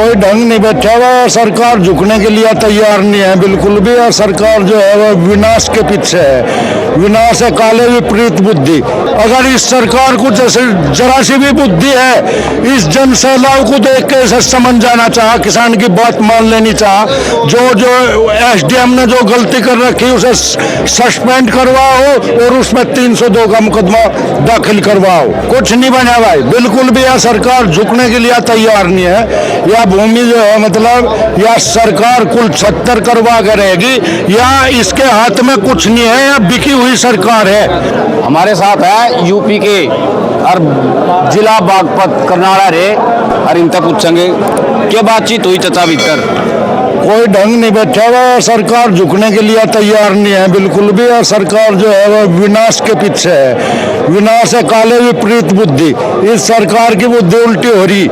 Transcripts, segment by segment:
कोई ढंग नहीं बैठा हुआ। सरकार झुकने के लिए तैयार नहीं है बिल्कुल भी। और सरकार जो है वो विनाश के पीछे है। विनाश है काले विपरीत बुद्धि। अगर इस सरकार को जैसे जरा सी भी बुद्धि है, इस जन सैलाब को देख के इसे समझ जाना चाह, किसान की बात मान लेनी चाह। जो एसडीएम ने जो गलती कर रखी उसे सस्पेंड करवाओ और उसमें 302 का मुकदमा दाखिल करवाओ। कुछ नहीं बना भाई बिल्कुल भी। यह सरकार झुकने के लिए तैयार नहीं है। यह भूमि जो है मतलब या सरकार कुल 76 करवा के रहेगी या इसके हाथ में कुछ नहीं है, या बिकी हुई सरकार है। हमारे साथ है यूपी के और जिला बागपत करनाड़ा रे और इनका पूछेंगे क्या बातचीत हुई चचा भीतर। कोई ढंग नहीं बैठा हुआ। सरकार झुकने के लिए तैयार नहीं है बिल्कुल भी। और सरकार जो है वो विनाश के पीछे है। विनाश है काले विपरीत बुद्धि। इस सरकार की बुद्धि उल्टी हो रही,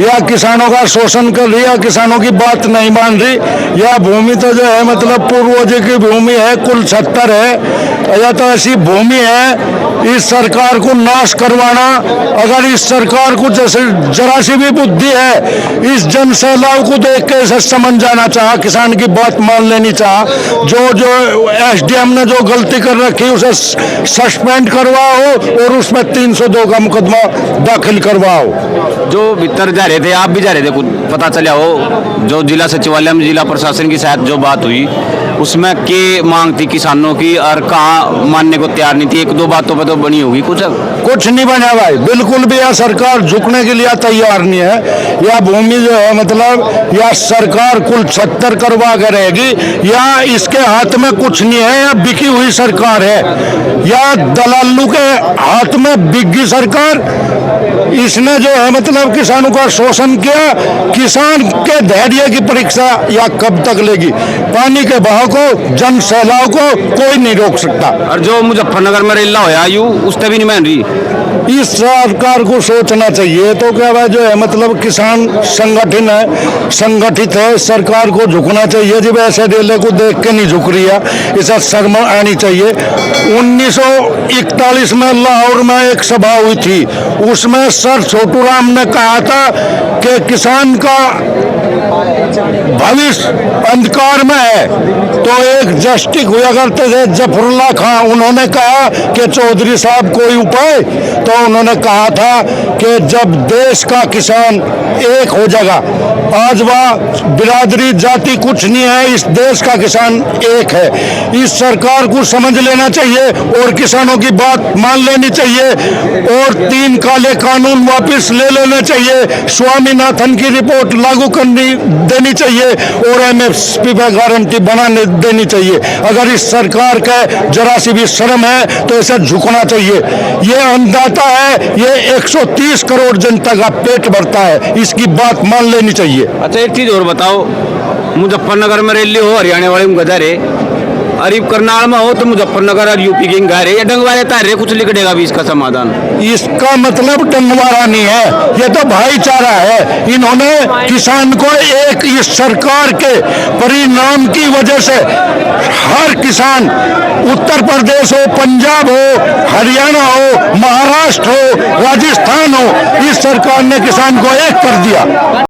या किसानों का शोषण कर रही, या किसानों की बात नहीं मान रही। यह भूमि तो जो है मतलब पूर्वजों की भूमि है, कुल 76 है, या तो ऐसी भूमि है। इस सरकार को नाश करवाना, अगर इस सरकार को जैसे जरा सी भी बुद्धि है, इस जन सैलाब को देख के इसे समझ जाना चाह, किसान की बात मान लेनी चाह। जो एसडीएम ने जो गलती कर रखी उसे सस्पेंड करवाओ और उसमें 302 का मुकदमा दाखिल करवाओ। जो भीतर जा रहे थे, आप भी जा रहे थे, कुछ पता चला हो जो जिला सचिवालय में जिला प्रशासन की शायद जो बात हुई उसमें के मांग थी किसानों की और कहाँ मानने को तैयार नहीं थी। एक दो बातों पे तो बनी होगी, कुछ नहीं बना भाई बिल्कुल भी। यह सरकार झुकने के लिए तैयार नहीं है। यह भूमि जो है मतलब या सरकार कुल 76 करवा के रहेगी या इसके हाथ में कुछ नहीं है, या बिकी हुई सरकार है, या दलालू के हाथ में बिकी सरकार। इसने जो है मतलब किसानों का शोषण किया। किसान के धैर्य की परीक्षा या कब तक लेगी। पानी के बहाव को, जन सैलाब को कोई नहीं रोक सकता। और जो मुजफ्फरनगर में रेला होया यू उससे भी नहीं मान रही। इस सरकार को सोचना चाहिए तो क्या भाई जो है मतलब किसान संगठन है, संगठित है। सरकार को झुकना चाहिए। जब ऐसे रेले को देख के नहीं झुक रही है, इसे शर्म आनी चाहिए। 1941 में लाहौर में एक सभा हुई थी, उसमें सर छोटू राम ने कहा था कि किसान का भविष्य अंधकार में है। तो एक जस्टिस हुआ करते थे जफरुल्लाह खान, उन्होंने कहा कि चौधरी साहब कोई उपाय। तो उन्होंने कहा था कि जब देश का किसान एक हो जाएगा, आज वह बिरादरी जाति कुछ नहीं है, इस देश का किसान एक है। इस सरकार को समझ लेना चाहिए और किसानों की बात मान लेनी चाहिए और 3 काले कानून वापस ले लेने चाहिए। स्वामीनाथन की रिपोर्ट लागू करनी देनी चाहिए और एमएसपी पे गारंटी बनाने देनी चाहिए। अगर इस सरकार का जरा सी भी शर्म है तो इसे झुकना चाहिए। ये अन्नदाता है, ये 130 करोड़ जनता का पेट भरता है, इसकी बात मान लेनी चाहिए। अच्छा एक चीज और बताओ, मुजफ्फरनगर में रैली हो, हरियाणा वाले में गधा रे, अरीब करनाल में हो तो मुजफ्फरनगर और यूपी के गाय रहे, डंगवारे तारे कुछ लिखडेगा भी इसका समाधान। इसका मतलब डंगवारा नहीं है, ये तो भाईचारा है। इन्होंने किसान को एक इस सरकार के परिणाम की वजह से हर किसान, उत्तर प्रदेश हो, पंजाब हो, हरियाणा हो, महाराष्ट्र हो, राजस्थान हो, इस सरकार ने किसान को एक कर दिया।